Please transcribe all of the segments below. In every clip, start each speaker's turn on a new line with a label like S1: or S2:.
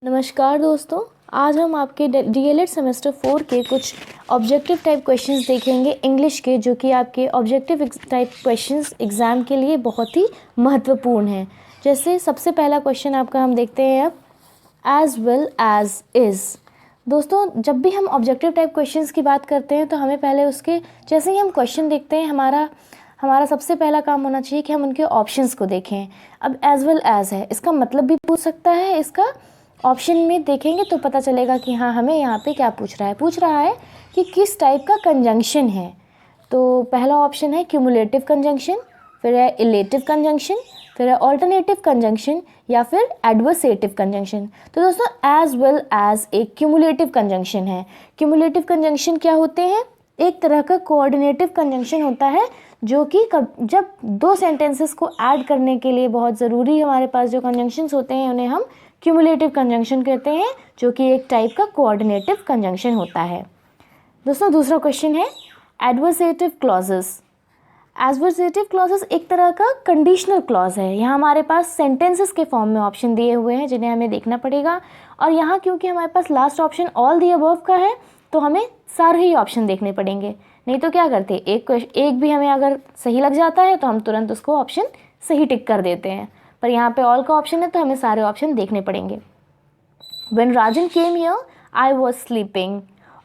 S1: नमस्कार दोस्तों, आज हम आपके डीएलएड सेमेस्टर 4 के कुछ ऑब्जेक्टिव टाइप क्वेश्चंस देखेंगे इंग्लिश के, जो कि आपके ऑब्जेक्टिव टाइप क्वेश्चंस एग्ज़ाम के लिए बहुत ही महत्वपूर्ण हैं। जैसे सबसे पहला क्वेश्चन आपका हम देखते हैं अब, एज वेल एज इज़। दोस्तों, जब भी हम ऑब्जेक्टिव टाइप क्वेश्चंस की बात करते हैं तो हमें पहले उसके जैसे ही हम क्वेश्चन देखते हैं हमारा सबसे पहला काम होना चाहिए कि हम उनके ऑप्शंस को देखें। अब एज वेल एज है, इसका मतलब भी पूछ सकता है, इसका ऑप्शन में देखेंगे तो पता चलेगा कि हाँ, हमें यहाँ पे क्या पूछ रहा है कि किस टाइप का कंजंक्शन है। तो पहला ऑप्शन है क्यूमुलेटिव कंजंक्शन, फिर है इलेटिव कंजंक्शन, फिर है ऑल्टरनेटिव कंजंक्शन या फिर एडवर्सेटिव कंजंक्शन। तो दोस्तों, एज वेल एज एक क्यूमुलेटिव कंजंक्शन है। क्यूमुलेटिव कंजंक्शन क्या होते हैं? एक तरह का कोऑर्डिनेटिव कंजंक्शन होता है, जो कि जब दो सेंटेंसेस को ऐड करने के लिए बहुत ज़रूरी हमारे पास जो कंजंक्शंस होते हैं उन्हें हम क्यूमुलेटिव कंजंक्शन कहते हैं, जो कि एक टाइप का कोऑर्डिनेटिव कंजंक्शन होता है। दोस्तों, दूसरा क्वेश्चन है एडवर्सेटिव क्लॉजेस। एडवर्सेटिव क्लॉजेस एक तरह का कंडीशनल क्लॉज है। यहाँ हमारे पास सेंटेंसेस के फॉर्म में ऑप्शन दिए हुए हैं जिन्हें हमें देखना पड़ेगा, और यहाँ क्योंकि हमारे पास last option all the above का है तो हमें सारे ही ऑप्शन देखने पड़ेंगे। नहीं तो क्या करते, एक भी हमें अगर सही लग जाता है तो हम तुरंत उसको ऑप्शन सही टिक कर देते हैं, पर यहाँ पे ऑल का ऑप्शन है तो हमें सारे ऑप्शन देखने पड़ेंगे। When Rajan came here, I was sleeping.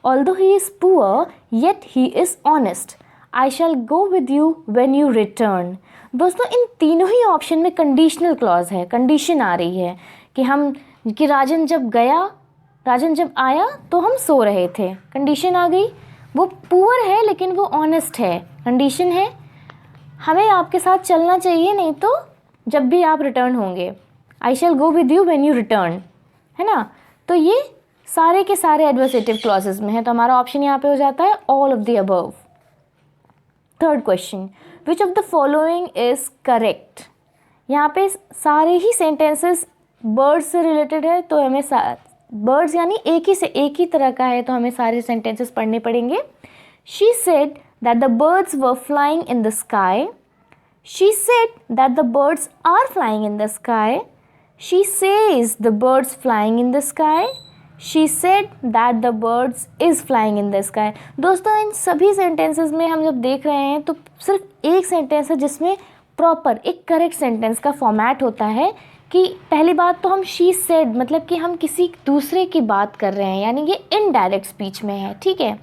S1: Although he is poor, yet he is honest. I shall go with you when you return. दोस्तों, इन तीनों ही ऑप्शन में कंडीशनल क्लॉज है, कंडीशन आ रही है कि राजन जब आया तो हम सो रहे थे, कंडीशन आ गई। वो पुअर है लेकिन वो ऑनेस्ट है, कंडीशन है। हमें आपके साथ चलना चाहिए, नहीं तो जब भी आप रिटर्न होंगे, I shall go with you when you return, है ना। तो ये सारे के सारे एडवर्सेटिव क्लॉजेस में है, तो हमारा ऑप्शन यहाँ पे हो जाता है all of the above. Third question, which of the following is correct. यहाँ पे सारे ही सेंटेंसेस बर्ड्स से रिलेटेड है, तो हमें बर्ड्स यानी एक ही तरह का है, तो हमें सारे सेंटेंसेस पढ़ने पड़ेंगे। She said that the birds were flying in the sky. She said that the birds are flying in the sky. She says the birds flying in the sky. She said that the birds is flying in the sky. दोस्तों, इन सभी sentences में हम जब देख रहे हैं तो सिर्फ एक सेंटेंस है जिसमें प्रॉपर एक करेक्ट सेंटेंस का फॉर्मेट होता है। कि पहली बात तो हम शी सेड मतलब कि हम किसी दूसरे की बात कर रहे हैं, यानी ये इनडायरेक्ट स्पीच में है, ठीक है।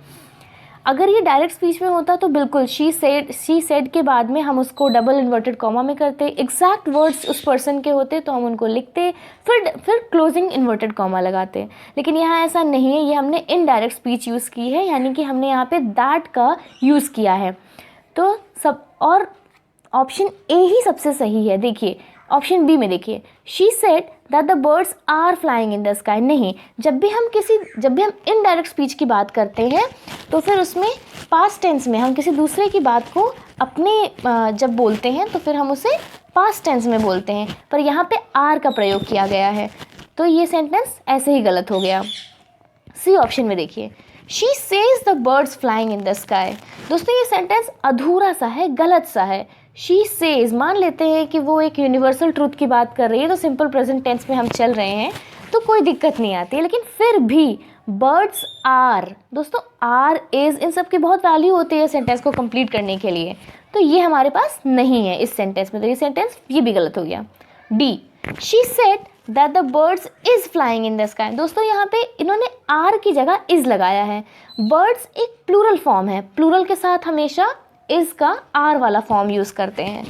S1: अगर ये डायरेक्ट स्पीच में होता तो बिल्कुल शी सेड के बाद में हम उसको डबल इन्वर्टेड कॉमा में करते, एग्जैक्ट वर्ड्स उस पर्सन के होते तो हम उनको लिखते, फिर क्लोजिंग इन्वर्टेड कॉमा लगाते। लेकिन यहाँ ऐसा नहीं है, ये हमने इनडायरेक्ट स्पीच यूज़ की है, यानी कि हमने यहाँ पे दैट का यूज़ किया है। तो और ऑप्शन ए ही सबसे सही है। देखिए ऑप्शन बी में देखिए, she said that the birds are flying in the sky. नहीं, जब भी हम इनडायरेक्ट स्पीच की बात करते हैं तो फिर उसमें पास्ट टेंस में हम किसी दूसरे की बात को जब बोलते हैं तो फिर हम उसे पास्ट टेंस में बोलते हैं, पर यहाँ पे आर का प्रयोग किया गया है, तो ये सेंटेंस ऐसे ही गलत हो गया। सी ऑप्शन में देखिए, she says the birds flying in the sky. दोस्तों, ये सेंटेंस अधूरा सा है, गलत सा है। शी सेज मान लेते हैं कि वो एक यूनिवर्सल ट्रूथ की बात कर रही है, तो सिंपल प्रेजेंट टेंस में हम चल रहे हैं तो कोई दिक्कत नहीं आती है। लेकिन फिर भी बर्ड्स आर, दोस्तों आर इज़ इन सब की बहुत वैल्यू होती है सेंटेंस को कंप्लीट करने के लिए, तो ये हमारे पास नहीं है इस सेंटेंस में, तो ये सेंटेंस ये भी गलत हो गया। D, she said that the birds is flying in the sky. दोस्तों, यहाँ पे इन्होंने आर की जगह इज़ लगाया है। बर्ड्स एक प्लूरल फॉर्म है, प्लूरल के साथ हमेशा इज़ का आर वाला फॉर्म यूज़ करते हैं।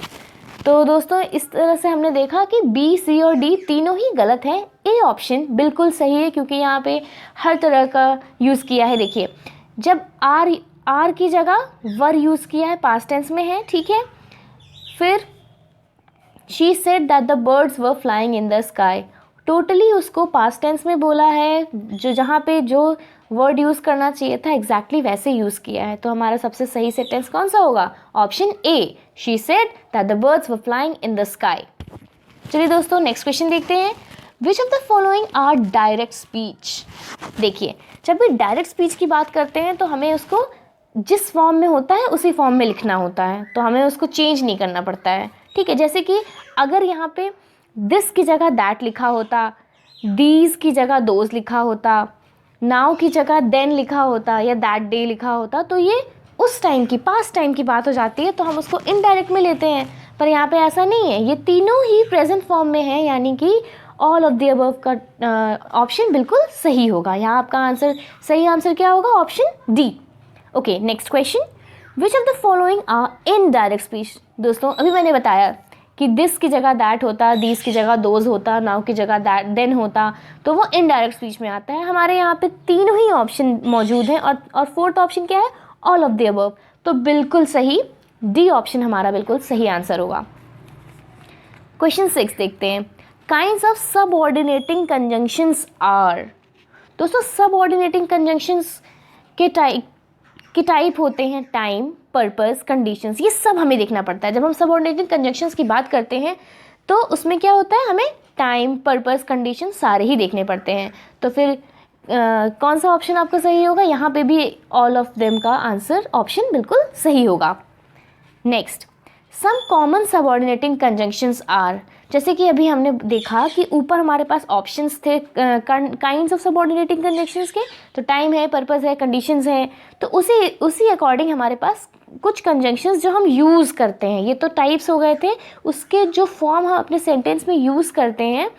S1: तो दोस्तों, इस तरह से हमने देखा कि बी, सी और डी तीनों ही गलत हैं। ए ऑप्शन बिल्कुल सही है, क्योंकि यहाँ पे हर तरह का यूज़ किया है। देखिए, जब आर की जगह वर यूज़ किया है, पास्ट टेंस में है, ठीक है। फिर she said that the birds were flying in the sky, totally उसको पास्ट टेंस में बोला है, जहाँ पे जो वर्ड यूज़ करना चाहिए था एग्जैक्टली वैसे यूज़ किया है। तो हमारा सबसे सही सेंटेंस कौन सा होगा? Option A, she said that the birds were flying in the sky. चलिए दोस्तों, नेक्स्ट क्वेश्चन देखते हैं। Which of the following are direct speech. देखिए, जब भी डायरेक्ट स्पीच की बात करते हैं तो हमें उसको जिस फॉर्म में होता है उसी फॉर्म में लिखना होता है, तो हमें उसको चेंज नहीं करना पड़ता है, ठीक है। जैसे कि अगर यहाँ पे दिस की जगह दैट लिखा होता, दीज की जगह दोज लिखा होता, नाउ की जगह देन लिखा होता या दैट डे लिखा होता, तो ये उस टाइम की, पास्ट टाइम की बात हो जाती है, तो हम उसको इनडायरेक्ट में लेते हैं। पर यहाँ पे ऐसा नहीं है, ये तीनों ही प्रेजेंट फॉर्म में है, यानी कि ऑल ऑफ द अबव का ऑप्शन बिल्कुल सही होगा। यहाँ आपका आंसर, सही आंसर क्या होगा? Option D. Okay, next question, which of the following are indirect speech. दोस्तों अभी मैंने बताया कि दिस की जगह दैट होता, दीस की जगह दोज होता, नाउ की जगह दैट देन होता, तो वो इनडायरेक्ट स्पीच में आता है। हमारे यहाँ पे तीनों ही ऑप्शन मौजूद हैं और फोर्थ ऑप्शन क्या है? All of the above. तो बिल्कुल सही, डी ऑप्शन हमारा बिल्कुल सही आंसर होगा। क्वेश्चन 6 देखते हैं, kinds of subordinating conjunctions are. दोस्तों सबऑर्डिनेटिंग कंजंक्शंस के टाइप होते हैं टाइम, पर्पस, कंडीशंस, ये सब हमें देखना पड़ता है। जब हम सबऑर्डिनेटिंग कंजंक्शंस की बात करते हैं तो उसमें क्या होता है, हमें टाइम, पर्पस, कंडीशन सारे ही देखने पड़ते हैं। तो फिर कौन सा ऑप्शन आपका सही होगा? यहाँ पे भी ऑल ऑफ देम का आंसर ऑप्शन बिल्कुल सही होगा। Next, some common subordinating conjunctions are. जैसे कि अभी हमने देखा कि ऊपर हमारे पास ऑप्शंस थे काइंड्स ऑफ सबऑर्डिनेटिंग कंजंक्शंस के, तो टाइम है, पर्पस है, कंडीशंस है, तो उसी अकॉर्डिंग हमारे पास कुछ कंजंक्शंस जो हम यूज़ करते हैं, ये तो टाइप्स हो गए थे, उसके जो फॉर्म हम अपने सेंटेंस में यूज़ करते हैं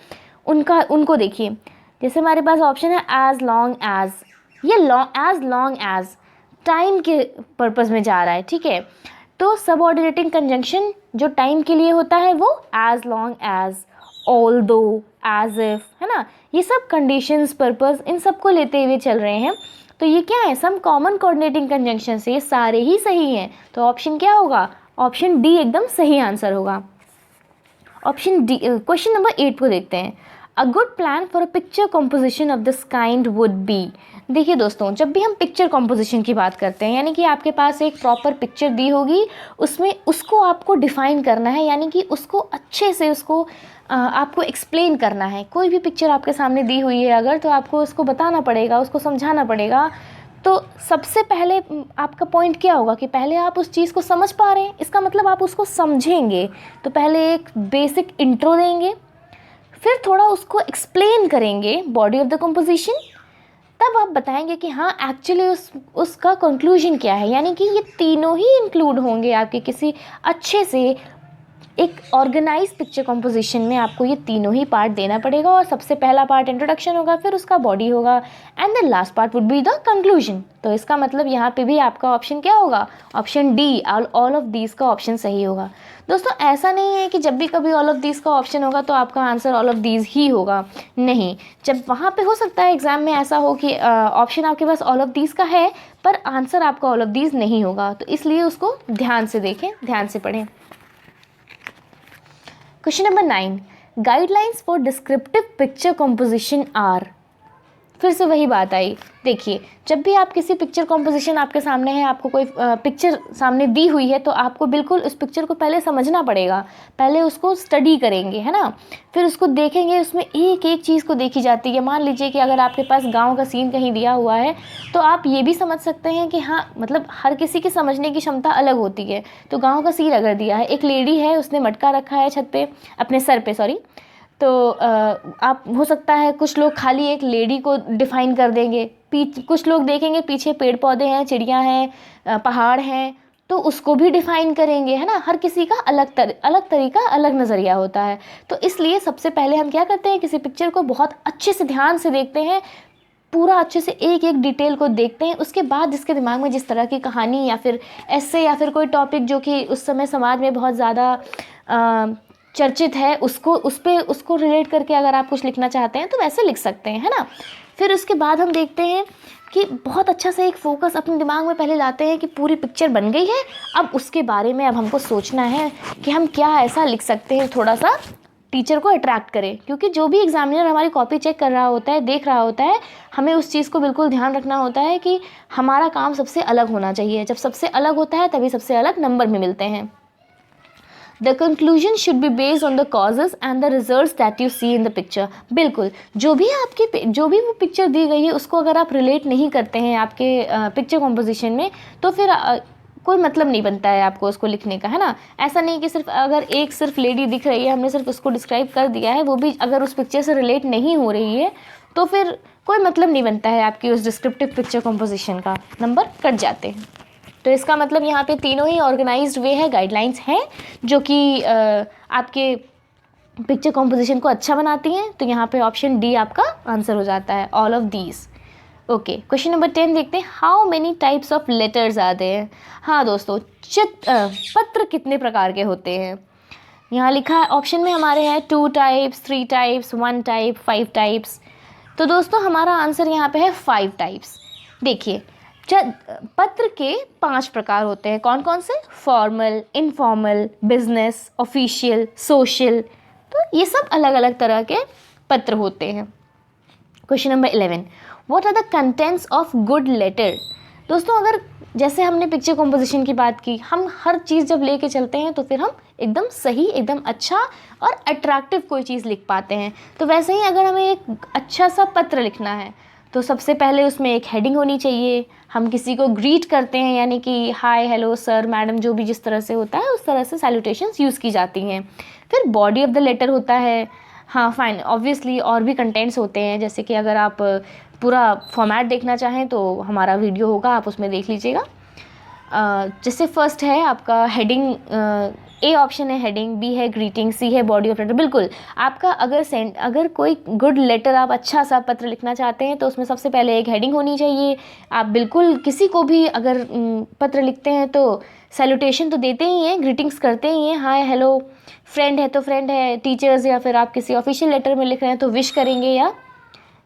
S1: उनको देखिए। जैसे हमारे पास ऑप्शन है एज लॉन्ग एज, ये एज लॉन्ग एज टाइम के पर्पस में जा रहा है, ठीक है। तो सबऑर्डिनेटिंग कंजंक्शन जो टाइम के लिए होता है वो as long as, although, as if, है ना, ये सब कंडीशंस, पर्पस, इन सब को लेते हुए चल रहे हैं। तो ये क्या है? सम कॉमन कोऑर्डिनेटिंग कंजंक्शन से ये सारे ही सही हैं, तो ऑप्शन क्या होगा? ऑप्शन डी एकदम सही आंसर होगा। Option D. क्वेश्चन नंबर 8 को देखते हैं, a good plan for a picture composition of this kind would be. देखिए दोस्तों, जब भी हम पिक्चर कॉम्पोजिशन की बात करते हैं, यानी कि आपके पास एक प्रॉपर पिक्चर दी होगी, उसमें उसको आपको डिफ़ाइन करना है, यानी कि उसको अच्छे से आपको एक्सप्लेन करना है। कोई भी पिक्चर आपके सामने दी हुई है अगर, तो आपको उसको बताना पड़ेगा, उसको समझाना पड़ेगा। तो सबसे पहले आपका पॉइंट क्या होगा कि पहले आप उस चीज़ को समझ पा रहे हैं, इसका मतलब आप उसको समझेंगे। तो पहले एक बेसिक इंट्रो देंगे, फिर थोड़ा उसको एक्सप्लेन करेंगे बॉडी ऑफ द कंपोजिशन, तब आप बताएंगे कि हाँ एक्चुअली उसका कंक्लूजन क्या है। यानी कि ये तीनों ही इंक्लूड होंगे आपके किसी अच्छे से एक ऑर्गेनाइज पिक्चर कॉम्पोजिशन में। आपको ये तीनों ही पार्ट देना पड़ेगा, और सबसे पहला पार्ट इंट्रोडक्शन होगा, फिर उसका बॉडी होगा, and the last part would be the conclusion. तो इसका मतलब यहाँ पे भी आपका ऑप्शन क्या होगा? Option D, all of these का ऑप्शन सही होगा। दोस्तों ऐसा नहीं है कि जब भी कभी ऑल ऑफ दीज का ऑप्शन होगा तो आपका आंसर ऑल ऑफ दीज ही होगा, नहीं। जब वहाँ पे हो सकता है एग्जाम में ऐसा हो कि ऑप्शन आपके पास ऑल ऑफ दीज का है पर आंसर आपका ऑल ऑफ दीज नहीं होगा, तो इसलिए उसको ध्यान से देखें, ध्यान से पढ़ें। Question number 9, guidelines for descriptive picture composition are. फिर से वही बात आई। देखिए, जब भी आप किसी पिक्चर कॉम्पोजिशन आपके सामने है, आपको कोई पिक्चर सामने दी हुई है, तो आपको बिल्कुल उस पिक्चर को पहले समझना पड़ेगा, पहले उसको स्टडी करेंगे, है ना, फिर उसको देखेंगे। उसमें एक एक चीज़ को देखी जाती है। मान लीजिए कि अगर आपके पास गांव का सीन कहीं दिया हुआ है, तो आप ये भी समझ सकते हैं कि हाँ, मतलब हर किसी की समझने की क्षमता अलग होती है। तो गाँव का सीन अगर दिया है, एक लेडी है, उसने मटका रखा है छत पे, अपने सर पे, सॉरी, तो आप हो सकता है कुछ लोग खाली एक लेडी को डिफ़ाइन कर देंगे, कुछ लोग देखेंगे पीछे पेड़ पौधे हैं, चिड़िया हैं, पहाड़ हैं, तो उसको भी डिफ़ाइन करेंगे, है ना। हर किसी का अलग तरीका, अलग नज़रिया होता है। तो इसलिए सबसे पहले हम क्या करते हैं, किसी पिक्चर को बहुत अच्छे से ध्यान से देखते हैं, पूरा अच्छे से एक एक डिटेल को देखते हैं। उसके बाद जिसके दिमाग में जिस तरह की कहानी या फिर ऐसे या फिर कोई टॉपिक जो कि उस समय समाज में बहुत ज़्यादा चर्चित है, उसको रिलेट करके अगर आप कुछ लिखना चाहते हैं तो वैसे लिख सकते हैं, है ना। फिर उसके बाद हम देखते हैं कि बहुत अच्छा से एक फोकस अपने दिमाग में पहले लाते हैं कि पूरी पिक्चर बन गई है, अब उसके बारे में अब हमको सोचना है कि हम क्या ऐसा लिख सकते हैं, थोड़ा सा टीचर को अट्रैक्ट करें। क्योंकि जो भी एग्जामिनर हमारी कॉपी चेक कर रहा होता है, देख रहा होता है, हमें उस चीज़ को बिल्कुल ध्यान रखना होता है कि हमारा काम सबसे अलग होना चाहिए। जब सबसे अलग होता है तभी सबसे अलग नंबर में मिलते हैं। The conclusion should be based on the causes and the results that you see in the picture। बिल्कुल, जो भी वो पिक्चर दी गई है उसको अगर आप रिलेट नहीं करते हैं आपके पिक्चर कॉम्पोजिशन में, तो फिर कोई मतलब नहीं बनता है आपको उसको लिखने का, है ना। ऐसा नहीं कि सिर्फ लेडी दिख रही है, हमने सिर्फ उसको डिस्क्राइब कर दिया है, वो भी अगर उस पिक्चर से रिलेट नहीं हो रही है तो फिर कोई मतलब नहीं बनता है आपकी उस डिस्क्रिप्टिव पिक्चर कंपोजिशन का, नंबर कट जाते हैं। तो इसका मतलब यहाँ पे तीनों ही ऑर्गेनाइज्ड वे है, गाइडलाइंस हैं जो कि आपके पिक्चर कंपोजिशन को अच्छा बनाती हैं। तो यहाँ पे ऑप्शन डी आपका आंसर हो जाता है, all of these. Okay, question number 10 देखते हैं, how many types of letters are there. हाँ दोस्तों, पत्र कितने प्रकार के होते हैं। यहाँ लिखा है ऑप्शन में हमारे हैं 2 टाइप्स, 3 टाइप्स, 1 टाइप, 5 टाइप्स। तो दोस्तों हमारा आंसर यहाँ पे है 5 टाइप्स। देखिए, पत्र के 5 प्रकार होते हैं, कौन कौन से, formal, informal, business, official, social. तो ये सब अलग अलग तरह के पत्र होते हैं। Question number 11, what are the contents of good letter. दोस्तों अगर जैसे हमने पिक्चर कंपोजिशन की बात की, हम हर चीज़ जब लेके चलते हैं तो फिर हम एकदम सही, एकदम अच्छा और अट्रैक्टिव कोई चीज़ लिख पाते हैं। तो वैसे ही अगर हमें एक अच्छा सा पत्र लिखना है तो सबसे पहले उसमें एक हेडिंग होनी चाहिए। हम किसी को ग्रीट करते हैं, यानी कि हाय, हेलो, सर, मैडम, जो भी जिस तरह से होता है उस तरह से सैल्यूटेशंस यूज़ की जाती हैं। फिर बॉडी ऑफ द लेटर होता है। हाँ फाइन, ऑब्वियसली और भी कंटेंट्स होते हैं, जैसे कि अगर आप पूरा फॉर्मेट देखना चाहें तो हमारा वीडियो होगा, आप उसमें देख लीजिएगा। जैसे फर्स्ट है आपका हेडिंग, ए ऑप्शन है हेडिंग, बी है ग्रीटिंग, सी है बॉडी ऑफ लेटर। बिल्कुल आपका अगर कोई गुड लेटर, आप अच्छा सा पत्र लिखना चाहते हैं तो उसमें सबसे पहले एक हेडिंग होनी चाहिए। आप बिल्कुल किसी को भी अगर पत्र लिखते हैं तो सैल्यूटेशन तो देते ही हैं, ग्रीटिंग्स करते ही हैं, हाय, हेलो, फ्रेंड है तो फ्रेंड है, टीचर्स, या फिर आप किसी ऑफिशियल लेटर में लिख रहे हैं तो विश करेंगे, या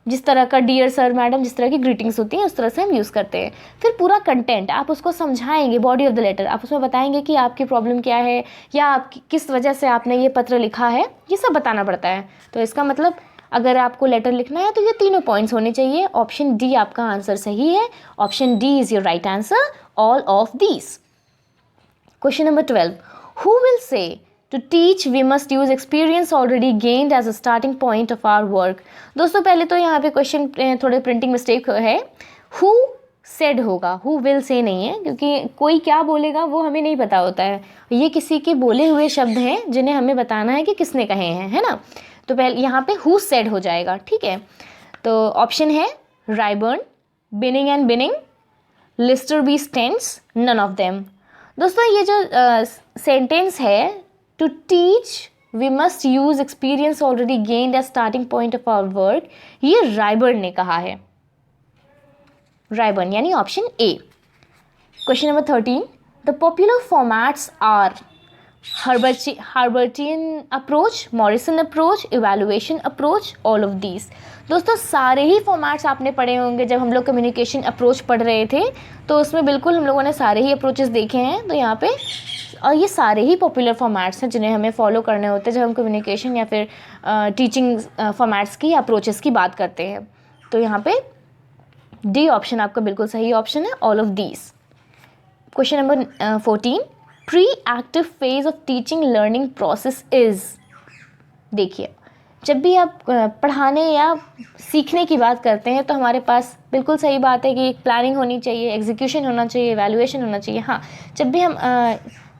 S1: जिस तरह का डियर सर, मैडम, जिस तरह की ग्रीटिंग्स होती हैं उस तरह से हम यूज़ करते हैं। फिर पूरा कंटेंट आप उसको समझाएंगे, बॉडी ऑफ द लेटर आप उसमें बताएंगे कि आपकी प्रॉब्लम क्या है या आप किस वजह से आपने ये पत्र लिखा है, ये सब बताना पड़ता है। तो इसका मतलब अगर आपको लेटर लिखना है तो ये तीनों पॉइंट्स होने चाहिए। ऑप्शन डी आपका आंसर सही है, option D is your right answer, all of these. Question number 12, who will say To teach, we must use experience already gained as a starting point of our work। दोस्तों पहले तो यहाँ पे question थोड़े printing mistake है, who said होगा, who will say नहीं है, क्योंकि कोई क्या बोलेगा वो हमें नहीं पता होता है। ये किसी के बोले हुए शब्द हैं जिन्हें हमें बताना है कि किसने कहे हैं, है ना। तो पहले यहाँ पे who said हो जाएगा, ठीक है। तो ऑप्शन है Ryburn, Binning and Binning, Lister B Stens, none of them. दोस्तों ये जो सेंटेंस है, To teach, we must use experience already gained as starting point of our work, ये रायबर्न ने कहा है, रायबर्न यानी option A. Question number 13, the popular formats are Herbartian approach, Morrison approach, evaluation approach, all of these. दोस्तों सारे ही formats आपने पढ़े होंगे, जब हम लोग कम्युनिकेशन अप्रोच पढ़ रहे थे तो उसमें बिल्कुल हम लोगों ने सारे ही अप्रोचेस देखे हैं। तो यहाँ पे और ये सारे ही पॉपुलर फॉर्मेट्स हैं जिन्हें हमें फॉलो करने होते हैं जब हम कम्युनिकेशन या फिर टीचिंग फॉर्मेट्स की अप्रोचेस की बात करते हैं। तो यहाँ पे डी ऑप्शन आपका बिल्कुल सही ऑप्शन है, all of these. Question number 14, pre active phase of teaching learning process is. देखिए जब भी आप पढ़ाने या सीखने की बात करते हैं तो हमारे पास बिल्कुल सही बात है कि एक प्लानिंग होनी चाहिए, एग्जीक्यूशन होना चाहिए, एवैल्यूएशन होना चाहिए। हाँ,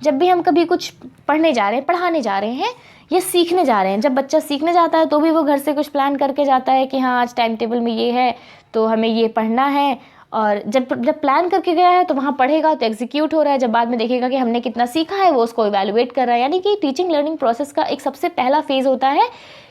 S1: जब भी हम कभी कुछ पढ़ने जा रहे हैं, पढ़ाने जा रहे हैं या सीखने जा रहे हैं, जब बच्चा सीखने जाता है तो भी वो घर से कुछ प्लान करके जाता है कि हाँ आज टाइम टेबल में ये है तो हमें ये पढ़ना है, और जब प्लान करके गया है तो वहाँ पढ़ेगा तो एग्जीक्यूट हो रहा है, जब बाद में देखेगा कि हमने कितना सीखा है वो उसको इवैल्यूएट कर रहा है। यानी कि टीचिंग लर्निंग प्रोसेस का एक सबसे पहला फेज़ होता है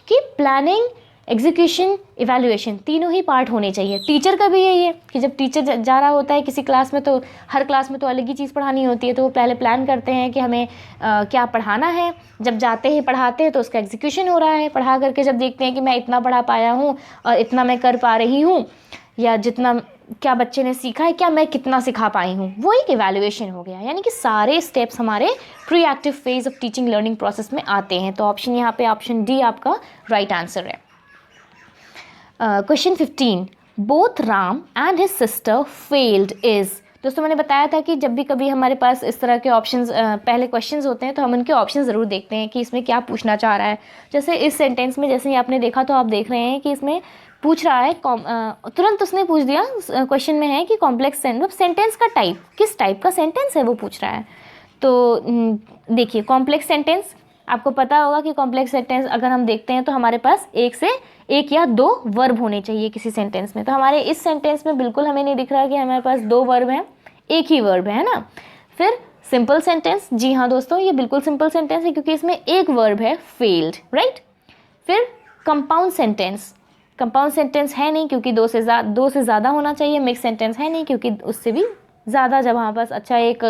S1: कि प्लानिंग, एग्जीक्यूशन, इवैल्यूएशन, तीनों ही पार्ट होने चाहिए। टीचर का भी यही है कि जब टीचर जा रहा होता है किसी क्लास में तो हर क्लास में तो अलग ही चीज़ पढ़ानी होती है, तो वो पहले प्लान करते हैं कि हमें क्या पढ़ाना है, जब जाते हैं पढ़ाते हैं तो उसका एग्जीक्यूशन हो रहा है, पढ़ा करके जब देखते हैं कि मैं इतना पढ़ा पाया हूँ और इतना मैं कर पा रही हूँ, या जितना क्या बच्चे ने सीखा है, क्या मैं कितना सिखा पाई हूँ, वो एक इवैल्यूएशन हो गया। यानी कि सारे स्टेप्स हमारे pre active phase of teaching learning process में आते हैं। तो ऑप्शन यहाँ पे ऑप्शन डी आपका राइट आंसर है। Question 15, both Ram and his sister failed is. दोस्तों मैंने बताया था कि जब भी कभी हमारे पास इस तरह के ऑप्शंस पहले क्वेश्चंस होते हैं तो हम उनके ऑप्शन ज़रूर देखते हैं कि इसमें क्या पूछना चाह रहा है। जैसे इस सेंटेंस में जैसे ही आपने देखा तो आप देख रहे हैं कि इसमें पूछ रहा है तुरंत उसने पूछ दिया, क्वेश्चन में है कि कॉम्प्लेक्स सेंटेंस का टाइप, किस टाइप का सेंटेंस है वो पूछ रहा है। तो देखिए कॉम्प्लेक्स सेंटेंस, आपको पता होगा कि कॉम्प्लेक्स सेंटेंस अगर हम देखते हैं तो हमारे पास एक या दो वर्ब होने चाहिए किसी सेंटेंस में। तो हमारे इस सेंटेंस में बिल्कुल हमें नहीं दिख रहा कि हमारे पास दो वर्ब हैं, एक ही वर्ब है ना। फिर सिंपल सेंटेंस, जी हाँ दोस्तों ये बिल्कुल सिंपल सेंटेंस है क्योंकि इसमें एक वर्ब है फेल्ड, राइट। फिर कंपाउंड सेंटेंस, कंपाउंड सेंटेंस है नहीं क्योंकि दो से ज़्यादा होना चाहिए। मिक्स सेंटेंस है नहीं क्योंकि उससे भी ज़्यादा, जब हमारे पास अच्छा एक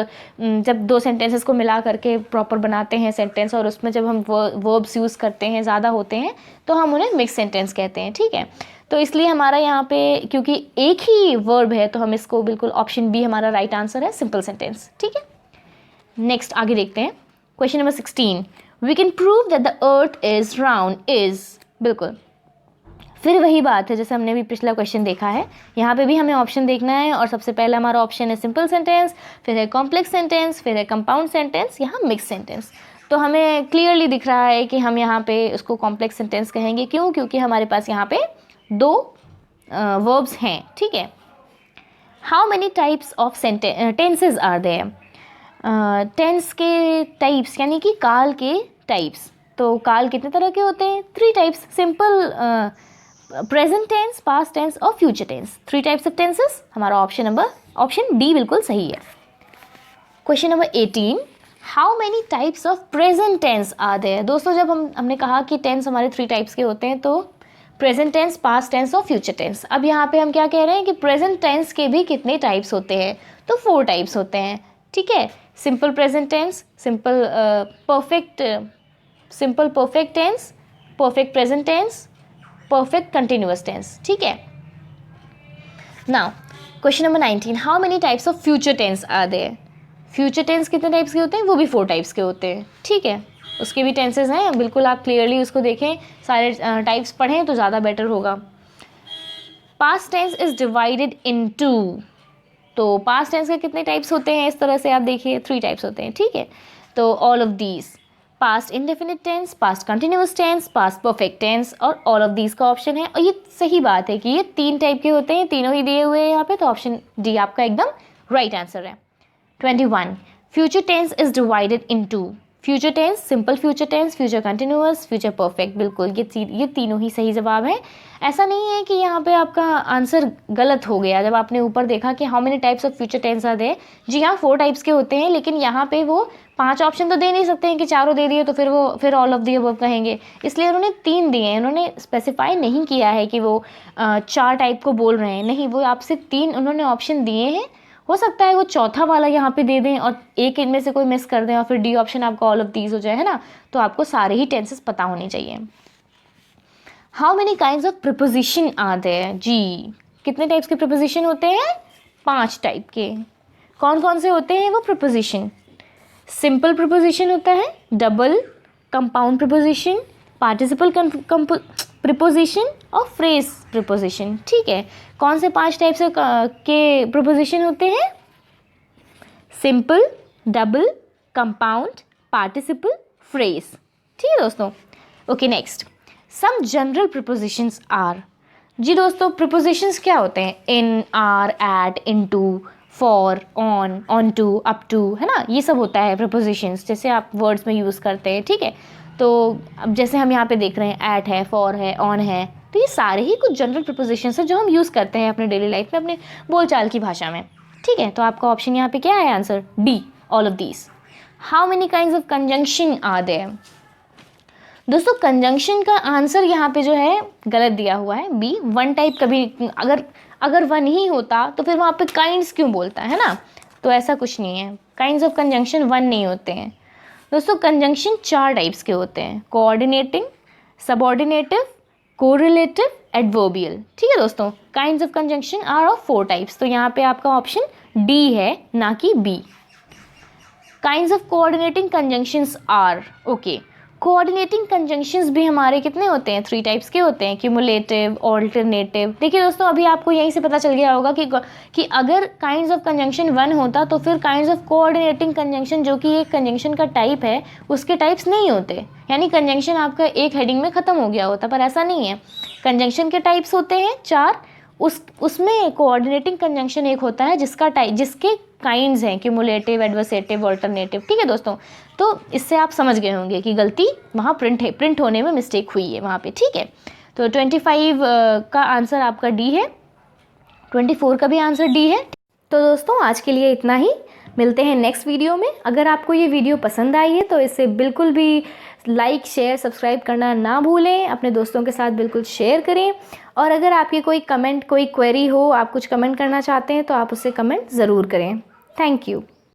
S1: जब दो सेंटेंसेस को मिला करके प्रॉपर बनाते हैं सेंटेंस और उसमें जब हम वर्ब्स यूज़ करते हैं ज़्यादा होते हैं तो हम उन्हें मिक्स सेंटेंस कहते हैं, ठीक है। तो इसलिए हमारा यहाँ पे क्योंकि एक ही वर्ब है तो हम इसको बिल्कुल ऑप्शन बी हमारा राइट आंसर है, सिंपल सेंटेंस, ठीक है। नेक्स्ट आगे देखते हैं question number 16, we can prove that the earth is round is, बिल्कुल फिर वही बात है जैसे हमने भी पिछला क्वेश्चन देखा है। यहाँ पे भी हमें ऑप्शन देखना है और सबसे पहला हमारा ऑप्शन है सिंपल सेंटेंस, फिर है कॉम्प्लेक्स सेंटेंस, फिर है कंपाउंड सेंटेंस, यहाँ मिक्स सेंटेंस। तो हमें क्लियरली दिख रहा है कि हम यहाँ पे उसको कॉम्प्लेक्स सेंटेंस कहेंगे, क्यों? क्योंकि हमारे पास यहाँ पे दो वर्ब्स हैं, ठीक है। How many types of tenses are there, tense के टाइप्स यानी कि काल के टाइप्स। तो काल कितने तरह के होते हैं? 3 types, simple, present tense, past tense और future tense, 3 types of tenses. हमारा ऑप्शन डी बिल्कुल सही है। Question number 18, how many types of present tense are there. दोस्तों जब हमने कहा कि टेंस हमारे 3 टाइप्स के होते हैं, तो प्रेजेंट टेंस, पास्ट टेंस और फ्यूचर टेंस। अब यहाँ पे हम क्या कह रहे हैं कि प्रेजेंट टेंस के भी कितने टाइप्स होते हैं? तो 4 टाइप्स होते हैं, ठीक है। Simple present tense, simple perfect tense, perfect present tense, perfect continuous tense, ठीक है। Now question number 19, how many types of future tense are there. Future tense कितने टाइप्स के होते हैं? वो भी 4 टाइप्स के होते हैं, ठीक है। उसके भी टेंसेज हैं, बिल्कुल आप क्लियरली उसको देखें, सारे टाइप्स पढ़ें तो ज़्यादा बेटर होगा। Past tense is divided into, तो पास्ट टेंस के कितने टाइप्स होते हैं? इस तरह से आप देखिए 3 टाइप्स होते हैं, ठीक है। तो all of these, past indefinite tense, past continuous tense, past perfect tense और ऑल ऑफ दीज का ऑप्शन है। और ये सही बात है कि ये 3 टाइप के होते हैं, तीनों ही दिए हुए हैं यहाँ पे, तो ऑप्शन डी आपका एकदम राइट आंसर है। 21, future tense is divided into, future tense, simple future tense, future continuous, future perfect, बिल्कुल ये तीनों ही सही जवाब है। ऐसा नहीं है कि यहाँ पे आपका आंसर गलत हो गया जब आपने ऊपर देखा कि how many types of future tense are there. जी हाँ 4 टाइप्स के होते हैं, लेकिन यहाँ पे वो 5 ऑप्शन तो दे नहीं सकते हैं कि चारों दे दिए तो फिर ऑल ऑफ दी अबव कहेंगे, इसलिए उन्होंने 3 दिए हैं। उन्होंने स्पेसिफाई नहीं किया है कि वो 4 टाइप को बोल रहे हैं, नहीं, वो आपसे 3 उन्होंने ऑप्शन दिए हैं। हो सकता है वो चौथा वाला यहाँ पे दे दें और एक इनमें से कोई मिस कर दें और फिर डी ऑप्शन आपका ऑल ऑफ दीज हो जाए, है ना। तो आपको सारे ही टेंसेस पता होने चाहिए। How many kinds of preposition are there, जी कितने टाइप्स के प्रीपोजिशन होते हैं? 5 टाइप के। कौन कौन से होते हैं वो प्रीपोजिशन? सिंपल प्रीपोजिशन होता है, double, compound preposition, participle preposition और फ्रेज प्रीपोजिशन, ठीक है। कौन से 5 टाइप से के प्रीपोजिशन होते हैं? Simple, double, compound, participle, phrase, ठीक है दोस्तों। Okay next, some general prepositions are, जी दोस्तों प्रीपोजिशंस क्या होते हैं? In, are, at, into, for, on, on to, up to, है ना, ये सब होता है प्रीपोजिशंस, जैसे आप वर्ड्स में यूज़ करते हैं, ठीक है। तो अब जैसे हम यहाँ पे देख रहे हैं एट है, फॉर है, ऑन है, तो ये सारे ही कुछ जनरल प्रीपोजिशंस हैं जो हम यूज़ करते हैं अपने डेली लाइफ में, अपने बोलचाल की भाषा में, ठीक है। तो आपका ऑप्शन यहाँ पे क्या है answer? D, all of these. How many kinds of conjunction are there, दोस्तों कंजंक्शन का आंसर यहाँ पे जो है गलत दिया हुआ है, बी, 1 टाइप। कभी अगर 1 ही होता तो फिर वहाँ पे काइंड्स क्यों बोलता है ना, तो ऐसा कुछ नहीं है, काइंड्स ऑफ कंजंक्शन 1 नहीं होते हैं दोस्तों। कंजंक्शन 4 टाइप्स के होते हैं, कोऑर्डिनेटिंग, सबऑर्डिनेटिव, कोरिलेटिव, एडवर्बियल, ठीक है दोस्तों। Kinds of conjunction are of 4 types, तो यहाँ पे आपका ऑप्शन डी है, ना कि B. Kinds of coordinating conjunctions are, okay, coordinating conjunctions भी हमारे कितने होते हैं, 3 टाइप्स के होते हैं, क्यूमुलेटिव, ऑल्टरनेटिव। देखिए दोस्तों, अभी आपको यहीं से पता चल गया होगा कि अगर काइंड्स ऑफ कंजंक्शन 1 होता तो फिर काइंड्स ऑफ कोऑर्डिनेटिंग कंजंक्शन, जो कि एक कंजंक्शन का टाइप है, उसके टाइप्स नहीं होते। यानी कंजंक्शन आपका एक हेडिंग में ख़त्म हो गया होता, पर ऐसा नहीं है। कंजंक्शन के टाइप्स होते हैं 4, उसमें कोऑर्डिनेटिंग कंजंक्शन एक होता है जिसके काइंड्स हैं क्यूमुलेटिव, एडवर्सेटिव, ऑल्टरनेटिव। ठीक है दोस्तों, तो इससे आप समझ गए होंगे कि गलती वहाँ प्रिंट होने में मिस्टेक हुई है वहाँ पे। ठीक है, तो 25 का आंसर आपका डी है, 24 का भी आंसर डी है। तो दोस्तों आज के लिए इतना ही, मिलते हैं नेक्स्ट वीडियो में। अगर आपको ये वीडियो पसंद आई है तो इसे बिल्कुल भी लाइक, शेयर, सब्सक्राइब करना ना भूलें, अपने दोस्तों के साथ बिल्कुल शेयर करें। और अगर आपकी कोई कमेंट, कोई क्वेरी हो, आप कुछ कमेंट करना चाहते हैं तो आप उससे कमेंट ज़रूर करें। Thank you.